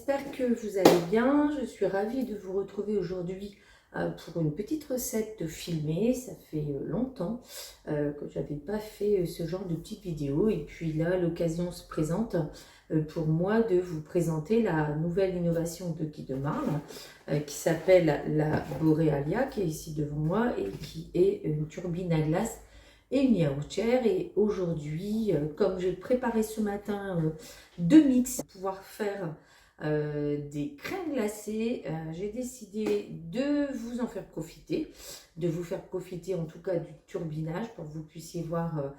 j'espère que vous allez bien. Je suis ravie de vous retrouver aujourd'hui pour une petite recette filmée. Ça fait longtemps que je n'avais pas fait ce genre de petite vidéo. Et puis là, l'occasion se présente pour moi de vous présenter la nouvelle innovation de Guy de Marle qui s'appelle la Borealia, qui est ici devant moi et qui est une turbine à glace et une yaourtière. Et aujourd'hui, comme j'ai préparé ce matin deux mix pour pouvoir faire des crèmes glacées, j'ai décidé de vous en faire profiter, de vous faire profiter en tout cas du turbinage pour que vous puissiez voir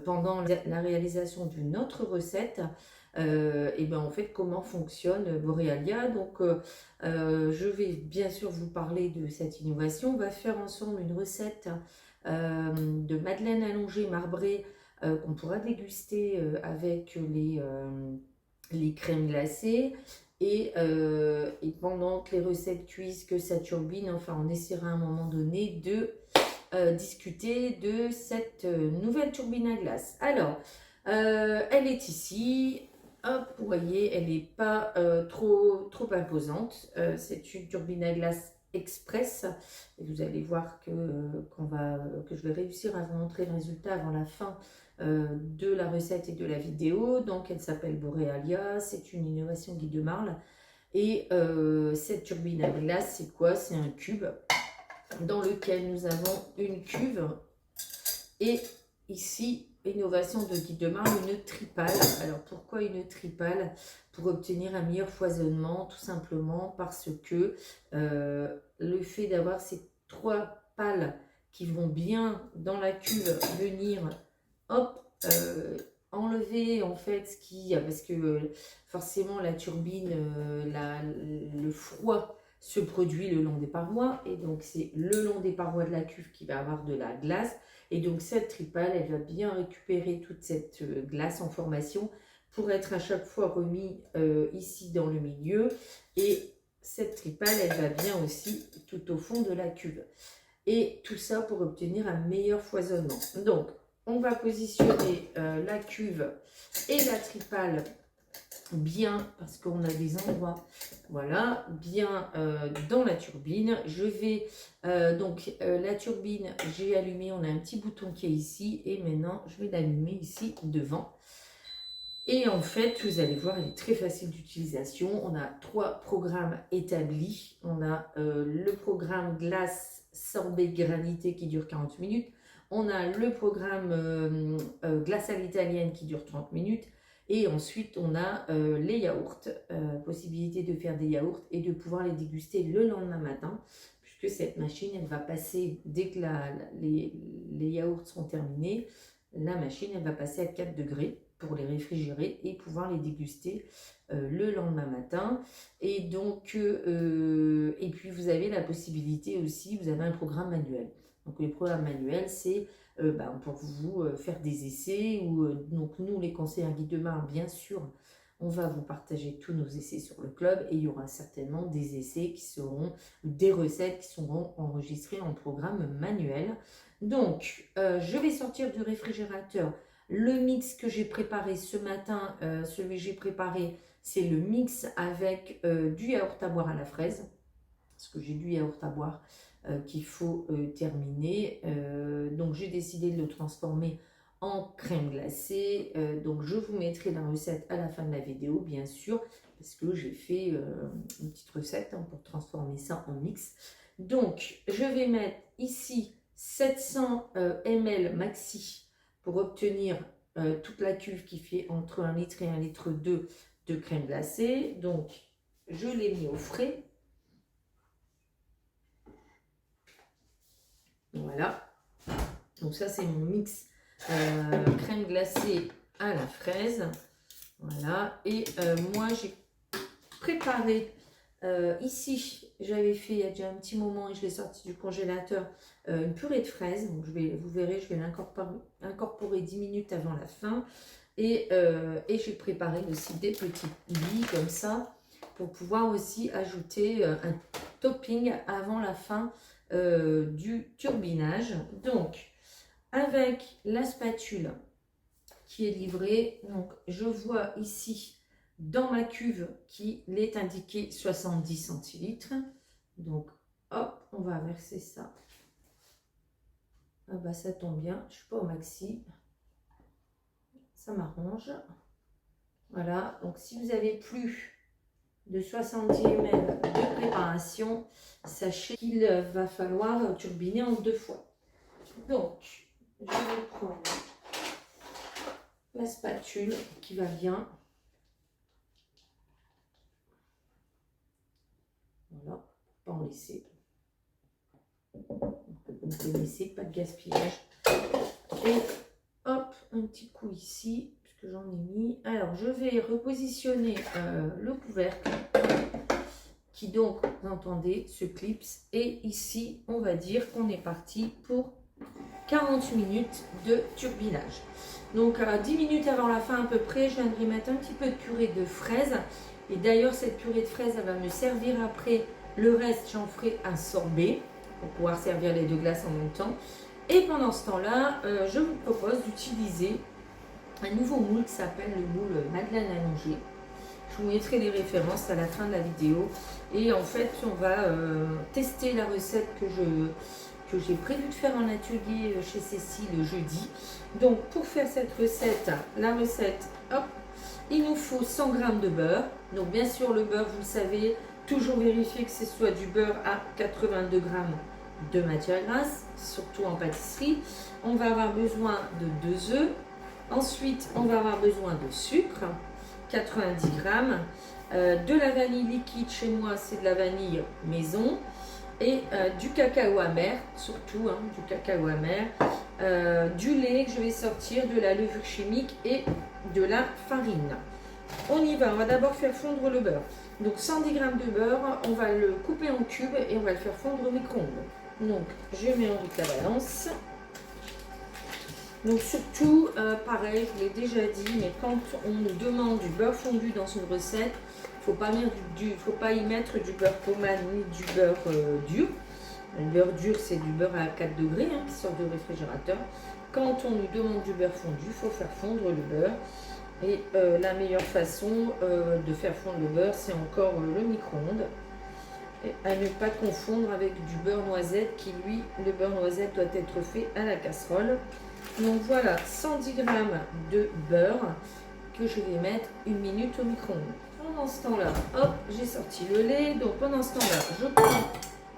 pendant la réalisation d'une autre recette et ben en fait comment fonctionne Borealia. Donc je vais bien sûr vous parler de cette innovation. On va faire ensemble une recette de madeleine allongée marbrée qu'on pourra déguster avec les crèmes glacées. Et pendant que les recettes cuisent, que ça turbine, enfin on essaiera à un moment donné de discuter de cette nouvelle turbine à glace. Alors, elle est ici. Hop, vous voyez, elle n'est pas trop imposante. C'est une turbine à glace express. Et vous allez voir que je vais réussir à vous montrer le résultat avant la fin de la recette et de la vidéo. Donc, elle s'appelle Borealia. C'est une innovation Guy de Marle. Et cette turbine à glace, c'est quoi? C'est un cube dans lequel nous avons une cuve et ici, innovation de Guy de Marle, une tripale. Alors pourquoi une tripale? Pour obtenir un meilleur foisonnement, tout simplement parce que le fait d'avoir ces trois pales qui vont bien dans la cuve venir, hop, enlever en fait ce qui, parce que forcément la turbine, le froid se produit le long des parois et donc c'est le long des parois de la cuve qui va avoir de la glace. Et donc cette tripale, elle va bien récupérer toute cette glace en formation pour être à chaque fois remis ici dans le milieu. Et cette tripale, elle va bien aussi tout au fond de la cuve. Et tout ça pour obtenir un meilleur foisonnement. Donc, on va positionner la cuve et la tripale bien, parce qu'on a des endroits, voilà, bien dans la turbine. Je vais, la turbine, j'ai allumé, on a un petit bouton qui est ici, et maintenant, je vais l'allumer ici devant. Et en fait, vous allez voir, elle est très facile d'utilisation. On a trois programmes établis. On a le programme glace sorbet granité qui dure 40 minutes. On a le programme glace à l'italienne qui dure 30 minutes. Et ensuite, on a les yaourts, possibilité de faire des yaourts et de pouvoir les déguster le lendemain matin, puisque cette machine, elle va passer, dès que les yaourts seront terminés, la machine, elle va passer à 4 degrés pour les réfrigérer et pouvoir les déguster le lendemain matin. Et donc, et puis vous avez la possibilité aussi, vous avez un programme manuel. Donc le programme manuel, c'est pour vous faire des essais. Donc nous, les conseillers Guy de Marle, bien sûr, on va vous partager tous nos essais sur le club et il y aura certainement des essais qui seront, des recettes qui seront enregistrées en programme manuel. Donc, je vais sortir du réfrigérateur le mix que j'ai préparé ce matin. Celui que j'ai préparé, c'est le mix avec du yaourt à boire à la fraise, parce que j'ai du yaourt à boire qu'il faut terminer. Donc j'ai décidé de le transformer en crème glacée. Donc je vous mettrai la recette à la fin de la vidéo, bien sûr, parce que j'ai fait une petite recette pour transformer ça en mix. Donc je vais mettre ici 700 ml maxi pour obtenir toute la cuve qui fait entre 1 litre et 1 litre 2 de crème glacée. Donc je l'ai mis au frais. Voilà, donc ça c'est mon mix crème glacée à la fraise. Voilà, et moi j'ai préparé ici, j'avais fait il y a déjà un petit moment et je l'ai sorti du congélateur, une purée de fraises. Donc vous verrez, je vais l'incorporer 10 minutes avant la fin. Et j'ai préparé aussi des petits billes comme ça pour pouvoir aussi ajouter un topping avant la fin du turbinage. Donc avec la spatule qui est livrée, donc je vois ici dans ma cuve qui est indiquée 70 centilitres. Donc, hop, on va verser ça. Ah bah, ça tombe bien, je ne suis pas au maxi. Ça m'arrange. Voilà, donc si vous avez plus de 70 ml de préparation, sachez qu'il va falloir turbiner en 2 fois. Donc, je vais prendre la spatule qui va bien. Voilà, pas en laisser. Vous pouvez laisser, pas de gaspillage. Et hop, un petit coup ici, puisque j'en ai mis. Alors, je vais repositionner le couvercle qui donc, vous entendez, se clipse. Et ici, on va dire qu'on est parti pour 40 minutes de turbinage. Donc, 10 minutes avant la fin à peu près, je viendrai mettre un petit peu de purée de fraises. Et d'ailleurs, cette purée de fraises, elle va me servir après. Le reste, j'en ferai un sorbet pour pouvoir servir les 2 glaces en même temps. Et pendant ce temps-là, je vous propose d'utiliser un nouveau moule qui s'appelle le moule Madeleine Allongée. Je vous mettrai les références à la fin de la vidéo. Et en fait, on va tester la recette que j'ai prévu de faire en atelier chez Cécile le jeudi. Donc, pour faire cette recette, la recette, hop, il nous faut 100 g de beurre. Donc, bien sûr, le beurre, vous le savez, toujours vérifier que ce soit du beurre à 82 g de matière grasse, surtout en pâtisserie. On va avoir besoin de 2 œufs. Ensuite, on va avoir besoin de sucre, 90 g, de la vanille liquide, chez moi c'est de la vanille maison, et du cacao amer, surtout du cacao amer, du lait que je vais sortir, de la levure chimique et de la farine. On y va, on va d'abord faire fondre le beurre. Donc 110 g de beurre, on va le couper en cubes et on va le faire fondre au micro-ondes. Donc je mets en route la balance. Donc surtout, pareil, je l'ai déjà dit, mais quand on nous demande du beurre fondu dans une recette, il ne faut pas y mettre du beurre pommade ni du beurre dur. Le beurre dur, c'est du beurre à 4 degrés qui sort du réfrigérateur. Quand on nous demande du beurre fondu, il faut faire fondre le beurre. Et la meilleure façon de faire fondre le beurre, c'est encore le micro-ondes. Et à ne pas confondre avec du beurre noisette qui, lui, le beurre noisette doit être fait à la casserole. Donc voilà, 110 g de beurre que je vais mettre 1 minute au micro-ondes. Pendant ce temps-là, hop, j'ai sorti le lait. Donc pendant ce temps-là, je prends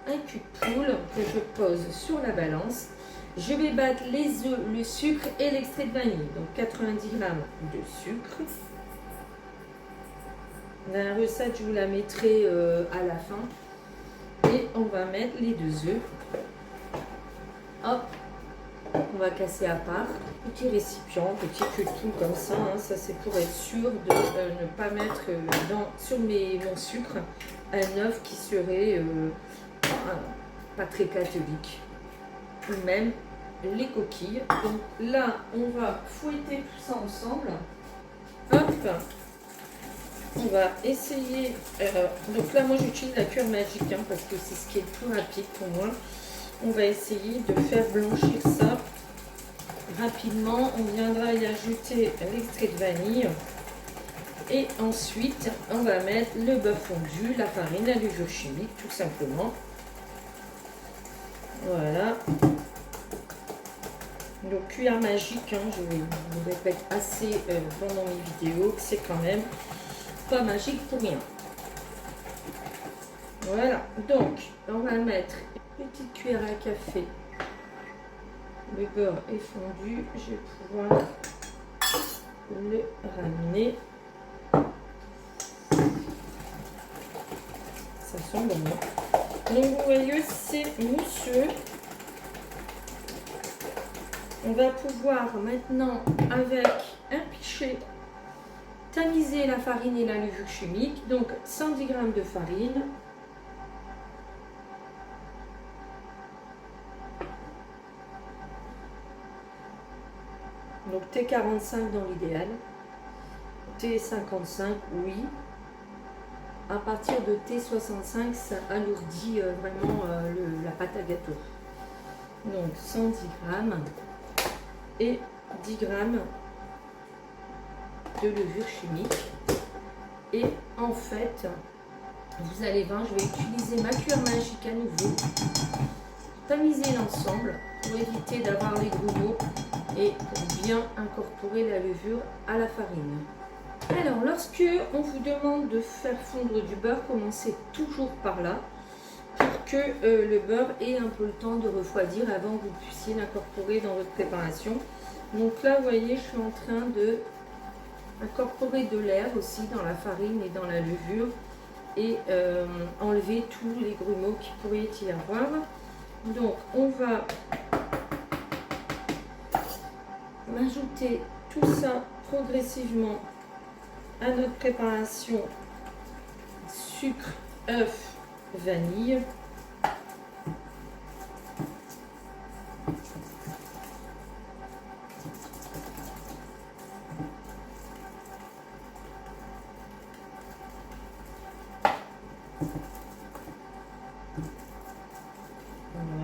un cul de poule que je pose sur la balance. Je vais battre les œufs, le sucre et l'extrait de vanille. Donc 90 g de sucre. La recette, je vous la mettrai à la fin. Et on va mettre les 2 œufs. Hop, on va casser à part. Petit récipient, petit cutout comme ça. Ça, c'est pour être sûr de ne pas mettre sur mon sucre un œuf qui serait pas très catholique. Ou même les coquilles. Donc là, on va fouetter tout ça ensemble. Hop, on va essayer. Donc là, moi, j'utilise la cuillère magique parce que c'est ce qui est le plus rapide pour moi. On va essayer de faire blanchir ça rapidement. On viendra y ajouter l'extrait de vanille. Et ensuite, on va mettre le beurre fondu, la farine, la levure chimique, tout simplement. Voilà. Donc, cuillère magique, je vous répète assez pendant mes vidéos, c'est quand même pas magique pour rien. Voilà. Donc, on va mettre une petite cuillère à café. Le beurre est fondu. Je vais pouvoir le ramener. Ça sent bon. Donc, vous voyez, c'est mousseux. On va pouvoir maintenant, avec un pichet, tamiser la farine et la levure chimique. Donc, 110 g de farine. Donc, T45 dans l'idéal. T55, oui. À partir de T65, ça alourdit vraiment la pâte à gâteau. Donc 110 g et 10 g de levure chimique. Et en fait, vous allez voir, je vais utiliser ma cuillère magique à nouveau, tamiser l'ensemble pour éviter d'avoir les grumeaux et pour bien incorporer la levure à la farine. Alors, lorsque on vous demande de faire fondre du beurre, commencez toujours par là pour que le beurre ait un peu le temps de refroidir avant que vous puissiez l'incorporer dans votre préparation. Donc là, vous voyez, je suis en train de incorporer de l'air aussi dans la farine et dans la levure et enlever tous les grumeaux qui pourraient y avoir. Donc, on va ajouter tout ça progressivement à notre préparation. Sucre, œuf, vanille.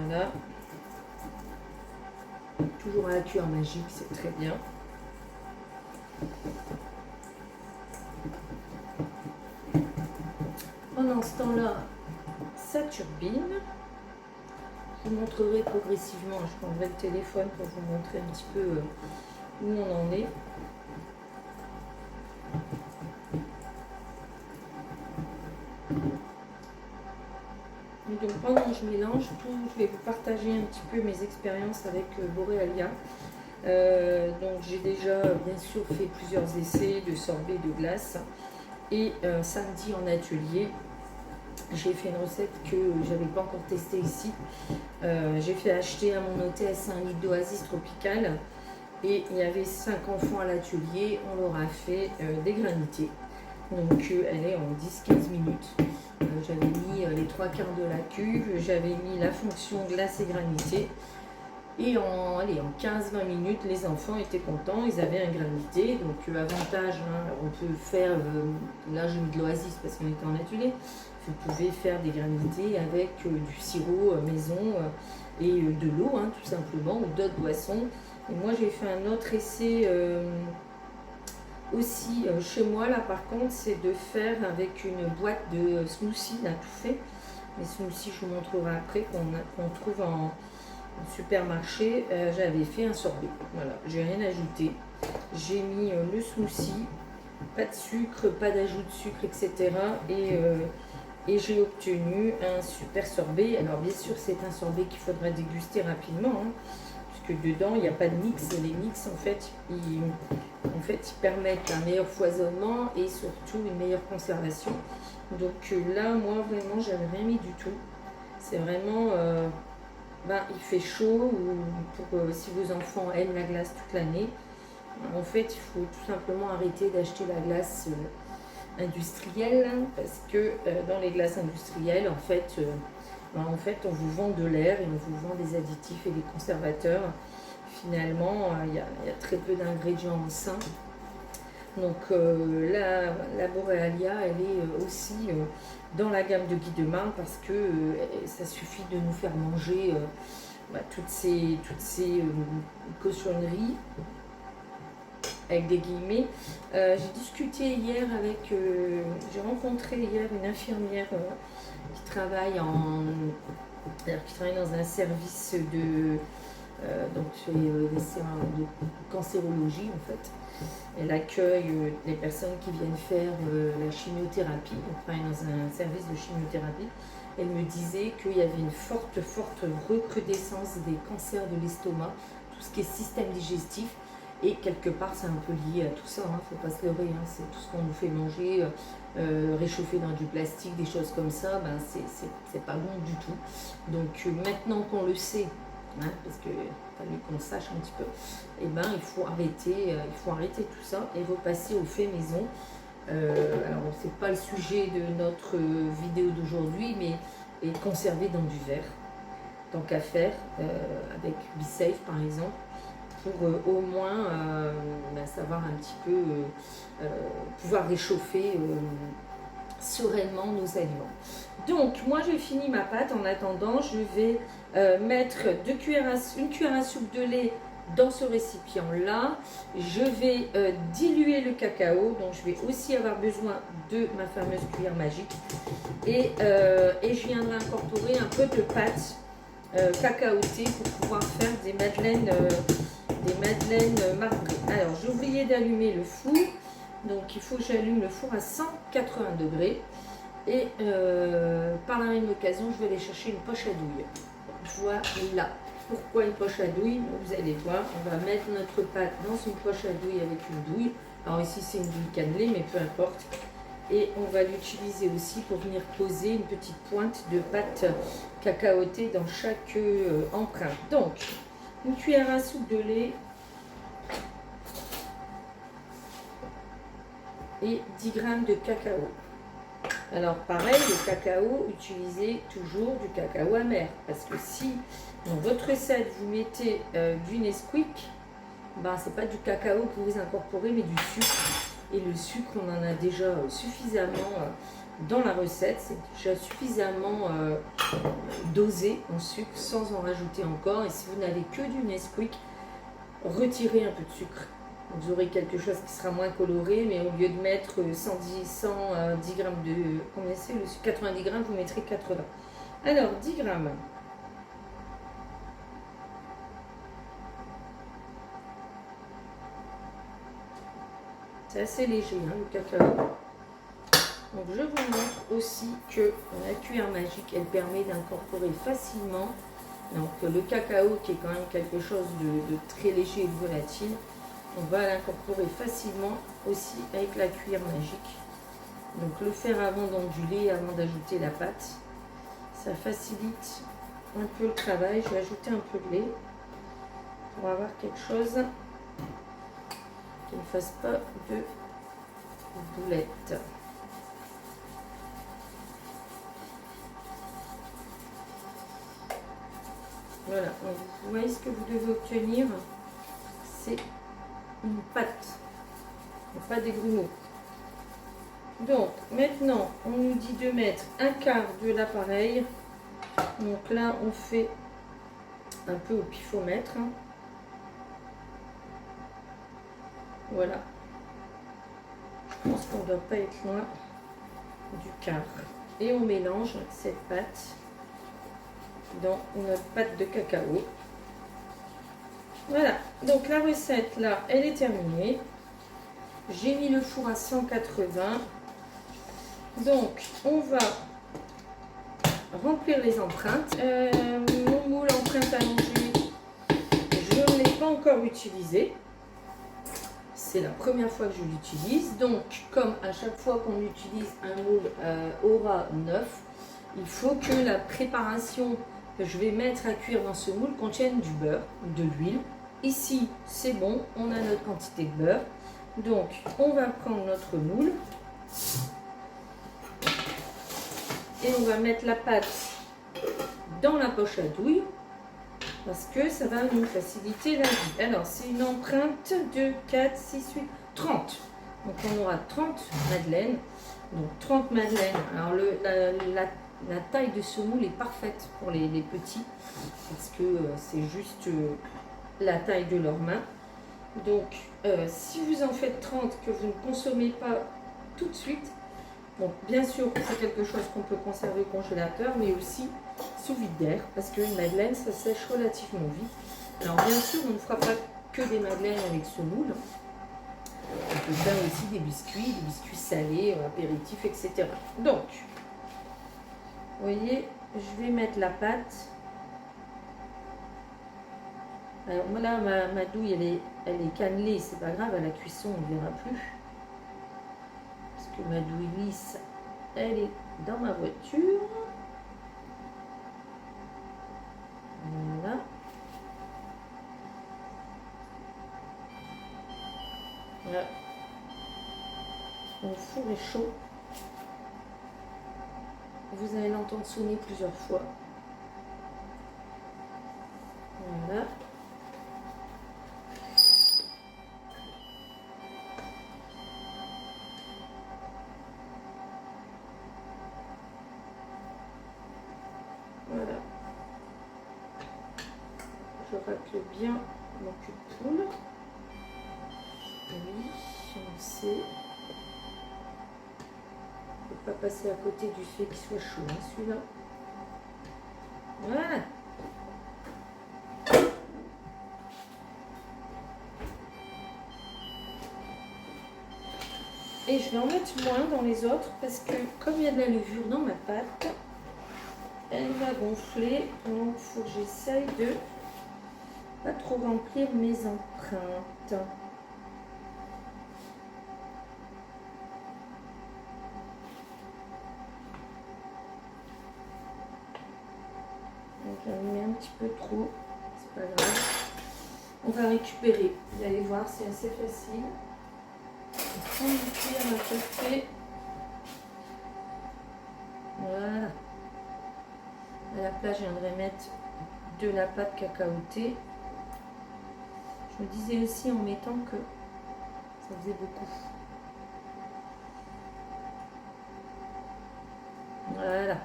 Voilà. Toujours à la cuillère magique, c'est très bien. Pendant ce temps-là, ça turbine. Je vous montrerai progressivement. Je prendrai le téléphone pour vous montrer un petit peu où on en est. Donc pendant que je mélange tout, je vais vous partager un petit peu mes expériences avec Borealia. Donc j'ai déjà bien sûr fait plusieurs essais de sorbet de glace. Et samedi en atelier, j'ai fait une recette que je n'avais pas encore testée ici. J'ai fait acheter à mon hôtesse un litre d'Oasis tropicale. Et il y avait 5 enfants à l'atelier. On leur a fait des granités. Donc elle est en 10-15 minutes. J'avais mis les 3/4 de la cuve, j'avais mis la fonction glace et granité. Et en 15-20 minutes, les enfants étaient contents, ils avaient un granité. Donc avantage, hein, on peut faire, là j'ai mis de l'Oasis parce qu'on était en atelier. Vous pouvez faire des granités avec du sirop maison et de l'eau, hein, tout simplement, ou d'autres boissons. Et moi j'ai fait un autre essai aussi chez moi là par contre, c'est de faire avec une boîte de smoothie là tout fait. Les smoothies je vous montrerai après qu'on trouve en supermarché. J'avais fait un sorbet, voilà, j'ai rien ajouté, j'ai mis le smoothie, pas de sucre, pas d'ajout de sucre, etc. Et j'ai obtenu un super sorbet. Alors bien sûr c'est un sorbet qu'il faudra déguster rapidement, hein, puisque dedans il n'y a pas de mix. Les mix en fait ils permettent un meilleur foisonnement et surtout une meilleure conservation. Donc là moi vraiment j'avais rien mis du tout. C'est vraiment il fait chaud, ou pour si vos enfants aiment la glace toute l'année, en fait il faut tout simplement arrêter d'acheter la glace industrielle, parce que dans les glaces industrielles en fait on vous vend de l'air et on vous vend des additifs et des conservateurs. Finalement il y a très peu d'ingrédients sains. Donc la Borealia elle est aussi dans la gamme de Guy de Marne, parce que ça suffit de nous faire manger toutes ces cochonneries avec des guillemets. J'ai discuté hier avec, j'ai rencontré hier une infirmière qui travaille dans un service de de cancérologie en fait. Elle accueille les personnes qui viennent faire la chimiothérapie. On travaille dans un service de chimiothérapie. Elle me disait qu'il y avait une forte recrudescence des cancers de l'estomac, tout ce qui est système digestif. Et quelque part, c'est un peu lié à tout ça, hein, faut pas se leurrer, hein, c'est tout ce qu'on nous fait manger, réchauffer dans du plastique, des choses comme ça, c'est pas bon du tout. Donc maintenant qu'on le sait, hein, parce qu'il fallait qu'on sache un petit peu, il faut arrêter tout ça et repasser au fait maison. Alors c'est pas le sujet de notre vidéo d'aujourd'hui, mais conserver dans du verre, tant qu'à faire, avec BeSafe par exemple, pour au moins savoir un petit peu pouvoir réchauffer sereinement nos aliments. Donc moi j'ai fini ma pâte. En attendant, je vais mettre une cuillère à soupe de lait dans ce récipient-là, je vais diluer le cacao. Donc, je vais aussi avoir besoin de ma fameuse cuillère magique. Et je viendrai incorporer un peu de pâte cacaotée pour pouvoir faire des madeleines marbrées. Alors, j'ai oublié d'allumer le four. Donc, il faut que j'allume le four à 180 degrés. Et par la même occasion, je vais aller chercher une poche à douille. Voilà. Pourquoi une poche à douille? Vous allez voir, on va mettre notre pâte dans une poche à douille avec une douille. Alors ici, c'est une douille cannelée, mais peu importe. Et on va l'utiliser aussi pour venir poser une petite pointe de pâte cacaotée dans chaque empreinte. Donc, une cuillère à soupe de lait et 10 g de cacao. Alors pareil, le cacao, utilisez toujours du cacao amer. Parce que si dans votre recette vous mettez du Nesquik, ben, c'est pas du cacao que vous incorporez mais du sucre. Et le sucre, on en a déjà suffisamment dans la recette. C'est déjà suffisamment dosé en sucre sans en rajouter encore. Et si vous n'avez que du Nesquik, retirez un peu de sucre. Vous aurez quelque chose qui sera moins coloré, mais au lieu de mettre 110 g de... Combien c'est le 90 g, vous mettrez 80. Alors, 10 g. C'est assez léger, hein, le cacao. Donc, je vous montre aussi que la cuillère magique, elle permet d'incorporer facilement. Donc, le cacao, qui est quand même quelque chose de très léger et de volatile, on va l'incorporer facilement aussi avec la cuillère magique. Donc le faire avant d'onduler, avant d'ajouter la pâte, ça facilite un peu le travail. Je vais ajouter un peu de lait pour avoir quelque chose qui ne fasse pas de boulettes. Voilà, donc vous voyez ce que vous devez obtenir, c'est une pâte, et pas des grumeaux. Donc maintenant on nous dit de mettre un quart de l'appareil. Donc là on fait un peu au pifomètre. Voilà. Je pense qu'on ne doit pas être loin du quart. Et on mélange cette pâte dans notre pâte de cacao. Voilà, donc la recette là, elle est terminée. J'ai mis le four à 180. Donc, on va remplir les empreintes. Mon moule empreinte allongée, je ne l'ai pas encore utilisé. C'est la première fois que je l'utilise. Donc, comme à chaque fois qu'on utilise un moule Aura neuf, il faut que la préparation que je vais mettre à cuire dans ce moule contienne du beurre, de l'huile. Ici, c'est bon, on a notre quantité de beurre. Donc, on va prendre notre moule et on va mettre la pâte dans la poche à douille parce que ça va nous faciliter la vie. Alors, c'est une empreinte de 4, 6, 8, 30. Donc, on aura 30 madeleines. Donc, 30 madeleines. Alors, la taille de ce moule est parfaite pour les petits parce que c'est juste la taille de leurs mains. Donc, si vous en faites 30 que vous ne consommez pas tout de suite, bon, bien sûr, c'est quelque chose qu'on peut conserver au congélateur, mais aussi sous vide d'air, parce qu'une madeleine, ça sèche relativement vite. Alors, bien sûr, on ne fera pas que des madeleines avec ce moule. On peut faire aussi des biscuits salés, apéritifs, etc. Donc, vous voyez, je vais mettre la pâte. Alors là, ma douille, elle est cannelée, c'est pas grave, à la cuisson, on ne verra plus. Parce que ma douille lisse, elle est dans ma voiture. Voilà. Voilà. Mon four est chaud. Vous allez l'entendre sonner plusieurs fois. Voilà. Voilà. Je racle bien mon cul de poule. Oui, on sait. Il ne faut pas passer à côté du fait qu'il soit chaud, hein, celui-là. Voilà. Et je vais en mettre moins dans les autres parce que comme il y a de la levure dans ma pâte, elle va gonfler. Donc il faut que j'essaye de pas trop remplir mes empreintes. Donc j'en mets un petit peu trop, c'est pas grave. On va récupérer, vous allez voir, c'est assez facile. On prend une cuillère à café. Voilà. À la place, je viendrai mettre de la pâte cacaotée. Je me disais aussi en mettant que ça faisait beaucoup. Voilà.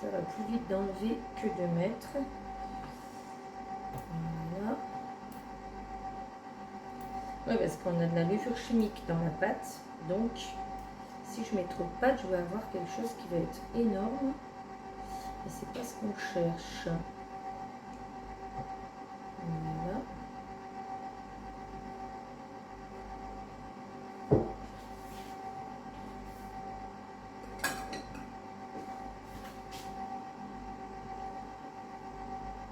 Ça va plus vite d'enlever que de mettre. Voilà. Ouais, parce qu'on a de la levure chimique dans la pâte. Donc, si je mets trop de pâte, je vais avoir quelque chose qui va être énorme. Et c'est pas ce qu'on cherche. Voilà.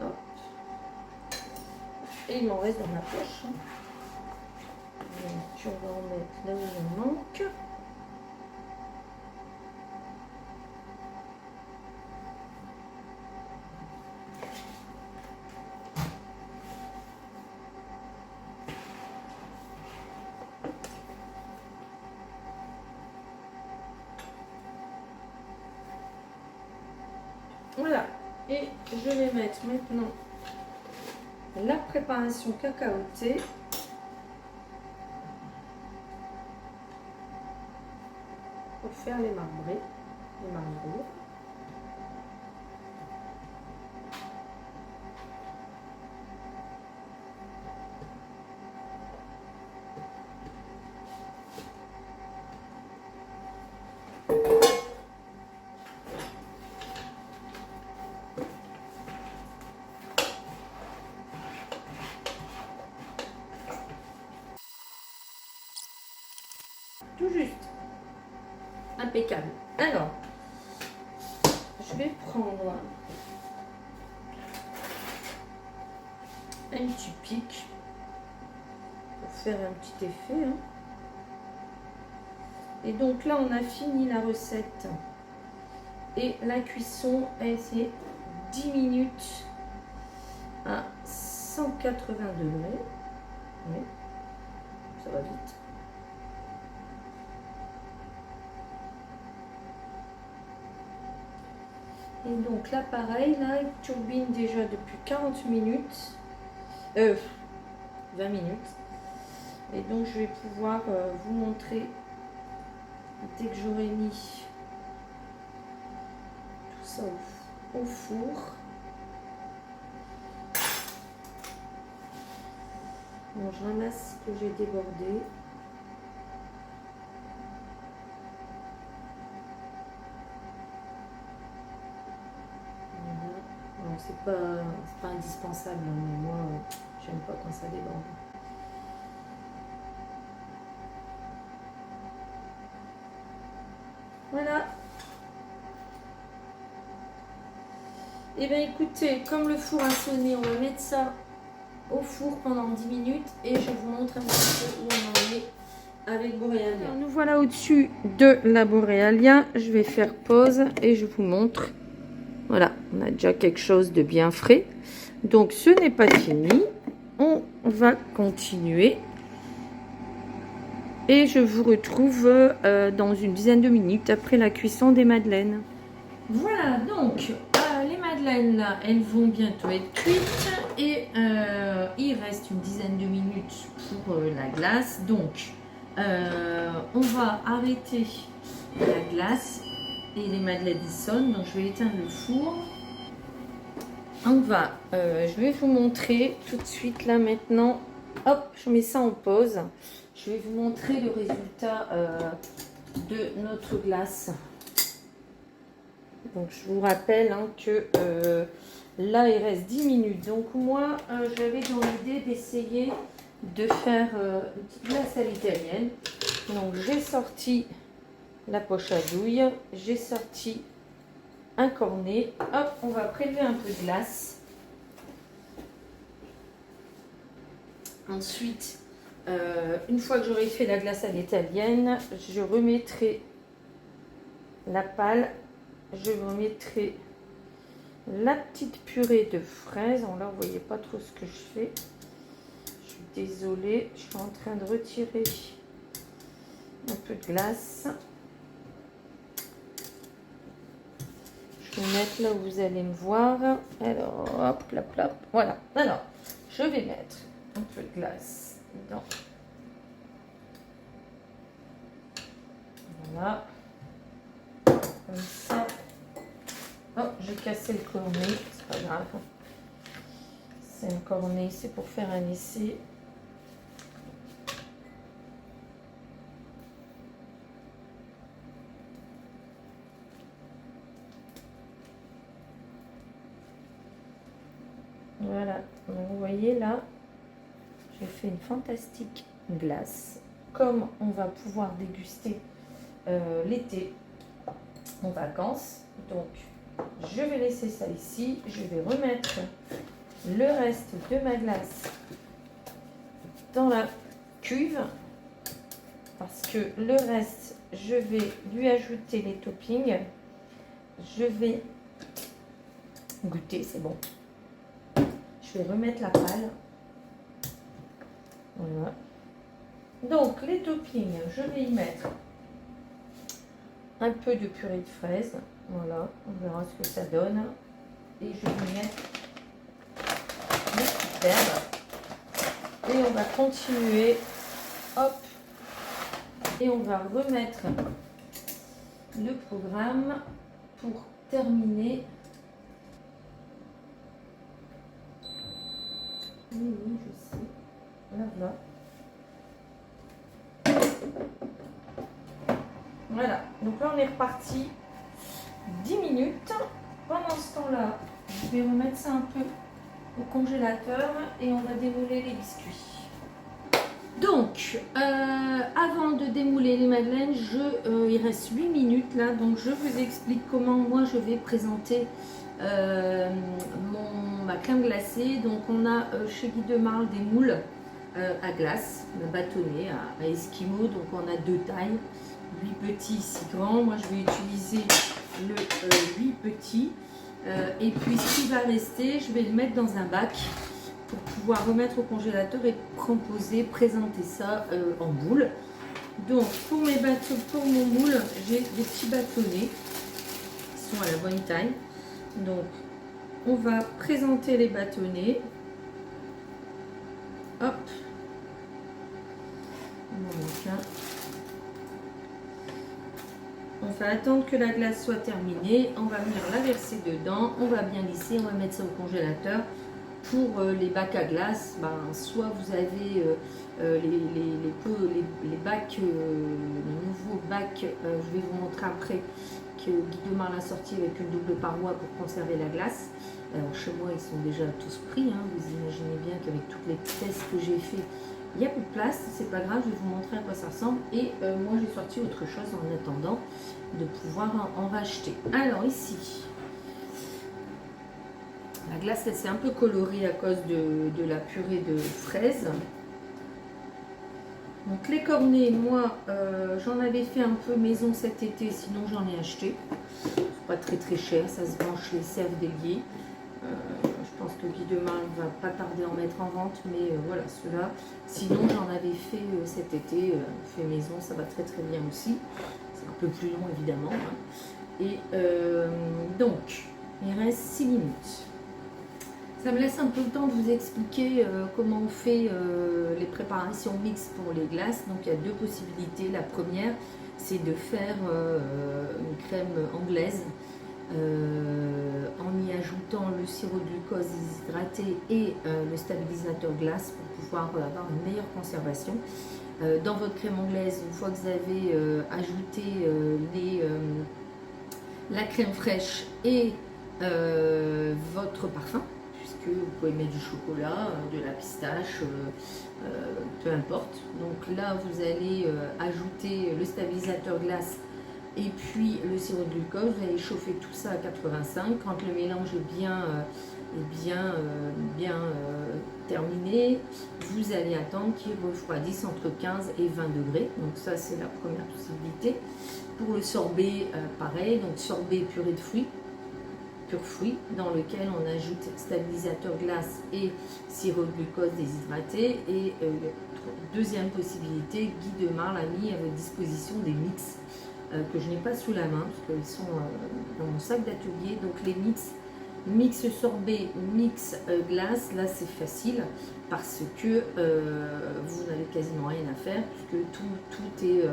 Hop. Et il m'en reste dans ma poche. Donc, on va en mettre là où il manque. Voilà, et je vais mettre maintenant la préparation cacaotée. Pour faire les marbrés, les marbrures. Tout juste. Impeccable. Alors, je vais prendre un petit pic pour faire un petit effet. Hein. Et donc là, on a fini la recette. Et la cuisson, elle c'est 10 minutes à 180 degrés. Oui, ça va vite. Et donc là, pareil, là, il turbine déjà depuis 40 minutes. 20 minutes. Et donc, je vais pouvoir vous montrer, dès que j'aurai mis tout ça au four. Bon, je ramasse ce que j'ai débordé. C'est pas indispensable, mais moi j'aime pas quand ça déborde. Voilà. Et bien écoutez, comme le four a sonné, on va mettre ça au four pendant 10 minutes et je vous montre un petit peu où on en est avec Borealia. Alors, nous voilà au-dessus de la Borealia. Je vais faire pause et je vous montre. Voilà, on a déjà quelque chose de bien frais. Donc, ce n'est pas fini. On va continuer. Et je vous retrouve dans une dizaine de minutes après la cuisson des madeleines. Voilà, donc, les madeleines, là, elles vont bientôt être cuites. Et il reste une dizaine de minutes pour la glace. Donc, on va arrêter la glace. et les madeleines sonnent, donc je vais éteindre le four. Je vais vous montrer tout de suite là maintenant. Hop, je mets ça en pause. Je vais vous montrer le résultat de notre glace. Donc je vous rappelle que là il reste 10 minutes. Donc moi j'avais dans l'idée d'essayer de faire une petite glace à l'italienne. Donc j'ai sorti la poche à douille, j'ai sorti un cornet. Hop, on va prélever un peu de glace. Ensuite, une fois que j'aurai fait la glace à l'italienne, je remettrai la pâle, je remettrai la petite purée de fraises. Alors là, vous voyez pas trop ce que je fais. Je suis désolée, je suis en train de retirer un peu de glace. Je vais mettre là où vous allez me voir. Alors, hop, plap, plap. Voilà. Alors, je vais mettre un peu de glace dedans. Voilà. Comme ça. Oh, j'ai cassé le cornet. C'est pas grave. C'est un cornet, c'est pour faire un essai. Voilà, donc vous voyez là, j'ai fait une fantastique glace. Comme on va pouvoir déguster l'été en vacances, donc je vais laisser ça ici. Je vais remettre le reste de ma glace dans la cuve parce que le reste, je vais lui ajouter les toppings. Je vais goûter, c'est bon. Je vais remettre la pâle. Voilà. Donc, les toppings, je vais y mettre un peu de purée de fraises. Voilà, on verra ce que ça donne. Et je vais mettre les petites herbes. Et on va continuer. Hop. Et on va remettre le programme pour terminer. Oui, je sais. Là. Voilà. Donc là, on est reparti 10 minutes. Pendant ce temps-là, je vais remettre ça un peu au congélateur et on va démouler les biscuits. Donc, avant de démouler les madeleines, il reste 8 minutes là. Donc, je vous explique comment moi je vais présenter ma crème glacée. Donc on a chez Guy de Marle des moules à glace, bâtonnets à Esquimaux. Donc on a deux tailles, 8 petits, 6 grands. Moi je vais utiliser le 8 petits. Et puis ce qui va rester, je vais le mettre dans un bac pour pouvoir remettre au congélateur et composer, présenter ça en boule. Donc pour mon moule, j'ai des petits bâtonnets qui sont à la bonne taille. Donc, on va présenter les bâtonnets. Hop. Voilà. On va attendre que la glace soit terminée. On va venir la verser dedans. On va bien lisser. On va mettre ça au congélateur. Pour les bacs à glace, soit vous avez les bacs, les nouveaux bacs, je vais vous montrer après, que Guy de Marle a sorti avec une double paroi pour conserver la glace. Alors chez moi ils sont déjà tous pris, hein. Vous imaginez bien qu'avec toutes les tests que j'ai fait, il n'y a plus de place. C'est pas grave, je vais vous montrer à quoi ça ressemble. Et moi j'ai sorti autre chose en attendant de pouvoir en racheter. Alors ici, la glace elle s'est un peu colorée à cause de la purée de fraises. Donc les cornets, moi j'en avais fait un peu maison cet été, sinon j'en ai acheté. C'est pas très cher, ça se vend chez Serve Délié. Je pense que Guy de Marle va pas tarder à en mettre en vente, mais voilà ceux-là. Sinon j'en avais fait cet été, fait maison, ça va très bien aussi. C'est un peu plus long évidemment. Hein. Et donc il reste 6 minutes. Ça me laisse un peu le temps de vous expliquer comment on fait les préparations mixtes pour les glaces. Donc il y a deux possibilités. La première, c'est de faire une crème anglaise en y ajoutant le sirop de glucose déshydraté et le stabilisateur glace pour pouvoir avoir une meilleure conservation. Dans votre crème anglaise, une fois que vous avez ajouté la crème fraîche et votre parfum, puisque vous pouvez mettre du chocolat, de la pistache, peu importe. Donc là, vous allez ajouter le stabilisateur glace et puis le sirop de glucose. Vous allez chauffer tout ça à 85. Quand le mélange est bien terminé, vous allez attendre qu'il refroidisse entre 15 et 20 degrés. Donc ça, c'est la première possibilité. Pour le sorbet, pareil, donc sorbet purée de fruits, pur fruit, dans lequel on ajoute stabilisateur glace et sirop de glucose déshydraté. Et deuxième possibilité, Guy Demar a mis à votre disposition des mix que je n'ai pas sous la main, parce qu'ils sont dans mon sac d'atelier. Donc les mix sorbet, mix glace, là c'est facile, parce que vous n'avez quasiment rien à faire, puisque tout est...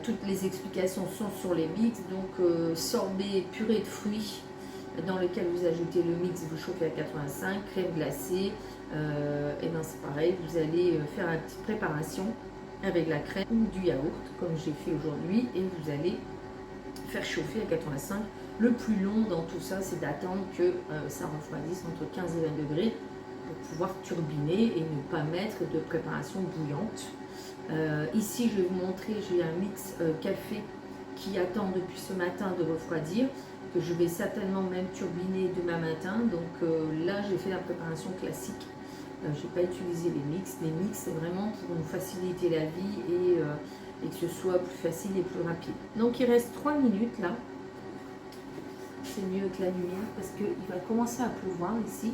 toutes les explications sont sur les mix. Donc sorbet purée de fruits dans lequel vous ajoutez le mix, vous chauffez à 85, crème glacée, et bien c'est pareil, vous allez faire une petite préparation avec la crème ou du yaourt comme j'ai fait aujourd'hui, et vous allez faire chauffer à 85. Le plus long dans tout ça, c'est d'attendre que ça refroidisse entre 15 et 20 degrés pour pouvoir turbiner et ne pas mettre de préparation bouillante. Ici, je vais vous montrer, j'ai un mix café qui attend depuis ce matin de refroidir, que je vais certainement même turbiner demain matin. Donc là, j'ai fait la préparation classique. Je n'ai pas utilisé les mix. Les mix, c'est vraiment pour nous faciliter la vie et que ce soit plus facile et plus rapide. Donc il reste 3 minutes là. C'est mieux que la lumière parce qu'il va commencer à pleuvoir ici.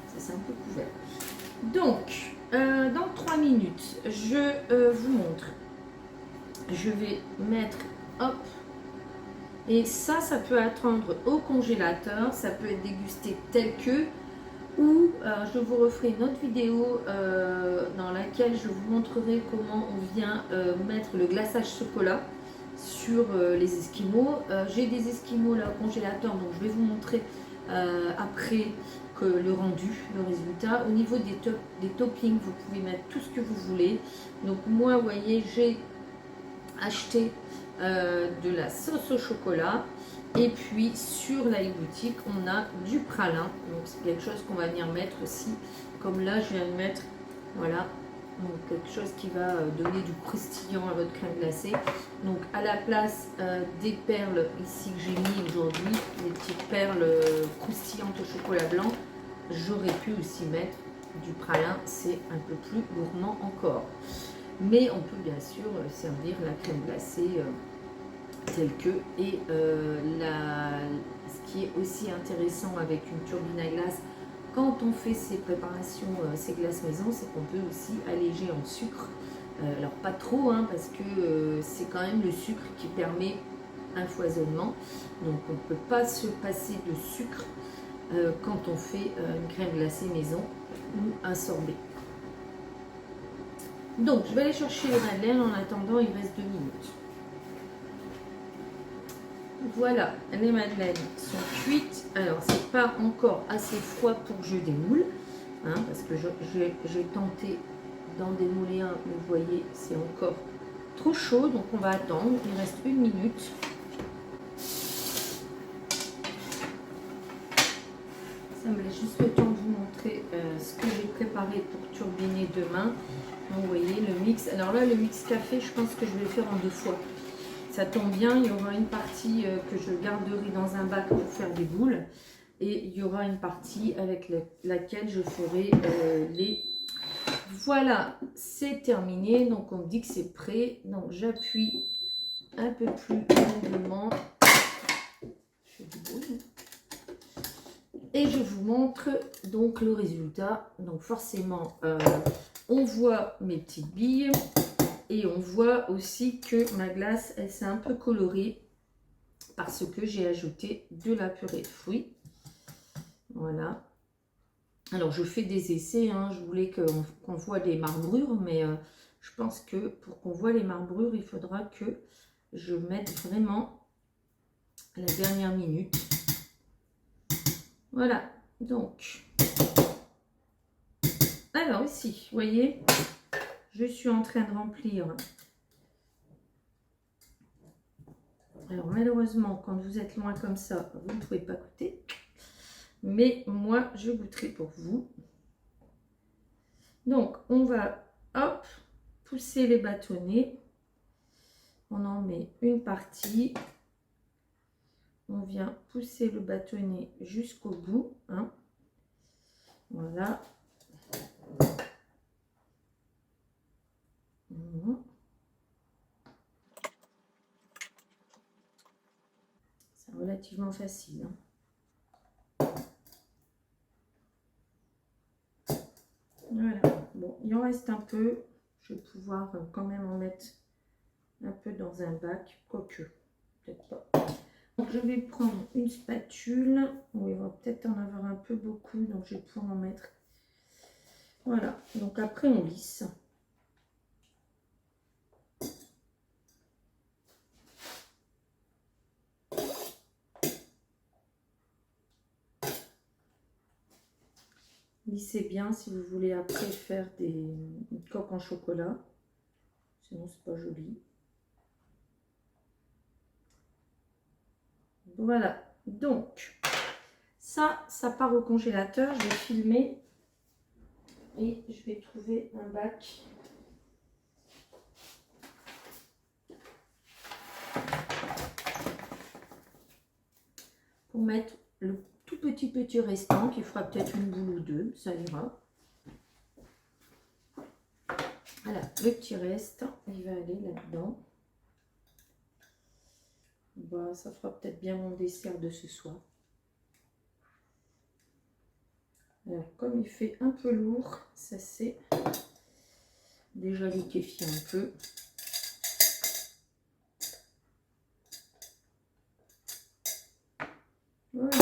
Ça, c'est un peu couvert. Donc, dans 3 minutes, je vous montre. Je vais mettre, hop, et ça peut attendre au congélateur, ça peut être dégusté tel que, ou je vous referai une autre vidéo dans laquelle je vous montrerai comment on vient mettre le glaçage chocolat sur les esquimaux. J'ai des esquimaux là au congélateur, donc je vais vous montrer après que le rendu, le résultat. Au niveau des toppings, vous pouvez mettre tout ce que vous voulez. Donc moi, vous voyez, j'ai acheté de la sauce au chocolat, et puis sur la boutique on a du pralin, donc c'est quelque chose qu'on va venir mettre aussi, comme là je viens de mettre, voilà, donc quelque chose qui va donner du croustillant à votre crème glacée. Donc à la place des perles ici que j'ai mis aujourd'hui, les petites perles croustillantes au chocolat blanc, j'aurais pu aussi mettre du pralin, c'est un peu plus gourmand encore. Mais on peut bien sûr servir la crème glacée telle que. Et ce qui est aussi intéressant avec une turbine à glace, quand on fait ces préparations, ces glaces maison, c'est qu'on peut aussi alléger en sucre. Alors pas trop, hein, parce que c'est quand même le sucre qui permet un foisonnement. Donc on ne peut pas se passer de sucre quand on fait une crème glacée maison ou un sorbet. Donc, je vais aller chercher les madeleines. En attendant, il reste 2 minutes. Voilà, les madeleines sont cuites. Alors, c'est pas encore assez froid pour que je démoule, hein, parce que j'ai tenté d'en démouler un, mais vous voyez, c'est encore trop chaud. Donc, on va attendre. Il reste 1 minute. Ça me laisse juste le temps de vous montrer ce que j'ai préparé pour turbiner demain. Donc, vous voyez le mix. Alors là, le mix café, je pense que je vais le faire en 2 fois. Ça tombe bien, il y aura une partie que je garderai dans un bac pour faire des boules. Et il y aura une partie avec laquelle je ferai les... Voilà, c'est terminé. Donc, on me dit que c'est prêt. Donc, j'appuie un peu plus longuement. Je fais du bruit. Et je vous montre donc le résultat. Donc, forcément... on voit mes petites billes et on voit aussi que ma glace, elle s'est un peu colorée parce que j'ai ajouté de la purée de fruits. Voilà. Alors, je fais des essais, hein. Je voulais qu'on voit les marbrures, mais je pense que pour qu'on voit les marbrures, il faudra que je mette vraiment la dernière minute. Voilà, donc, alors ici, vous voyez, je suis en train de remplir. Alors, malheureusement, quand vous êtes loin comme ça, vous ne pouvez pas goûter. Mais moi, je goûterai pour vous. Donc, on va, hop, pousser les bâtonnets. On en met une partie. On vient pousser le bâtonnet jusqu'au bout. Hein. Voilà. C'est relativement facile. Hein. Voilà. Bon, il en reste un peu. Je vais pouvoir quand même en mettre un peu dans un bac. Quoique, peut-être pas. Donc, je vais prendre une spatule. Bon, il va peut-être en avoir un peu beaucoup. Donc, je vais pouvoir en mettre. Voilà. Donc, après, on lisse. Lissez bien si vous voulez après faire une coque en chocolat. Sinon, c'est pas joli. Voilà. Donc, ça part au congélateur. Je vais filmer. Et je vais trouver un bac. Pour mettre le tout petit restant, qui fera peut-être une boule ou deux, ça ira. Voilà, le petit reste, il va aller là-dedans. Bah, ça fera peut-être bien mon dessert de ce soir. Alors, comme il fait un peu lourd, ça c'est déjà liquéfié un peu. Voilà.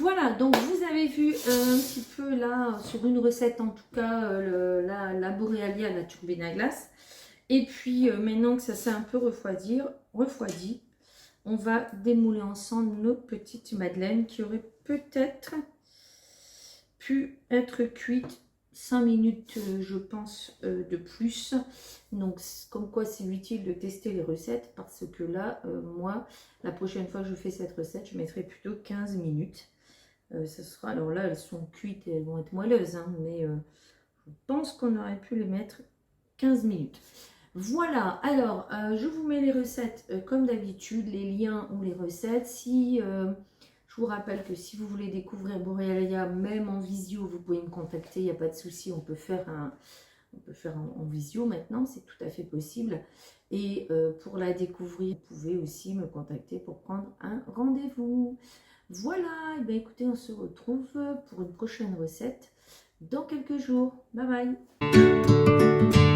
Voilà, donc vous avez vu un petit peu là, sur une recette en tout cas, la Borealia, la turbine à glace. Et puis maintenant que ça s'est un peu refroidi, on va démouler ensemble nos petites madeleines qui auraient peut-être pu être cuites 5 minutes, je pense, de plus. Donc, comme quoi c'est utile de tester les recettes parce que là, moi, la prochaine fois que je fais cette recette, je mettrai plutôt 15 minutes. Ça sera, alors là, elles sont cuites et elles vont être moelleuses, hein, mais je pense qu'on aurait pu les mettre 15 minutes. Voilà, alors je vous mets les recettes comme d'habitude, les liens ou les recettes. Si je vous rappelle que si vous voulez découvrir Borealia, même en visio, vous pouvez me contacter, il n'y a pas de souci, on peut faire en visio maintenant, c'est tout à fait possible. Et pour la découvrir, vous pouvez aussi me contacter pour prendre un rendez-vous. Voilà, et bien écoutez, on se retrouve pour une prochaine recette dans quelques jours. Bye bye.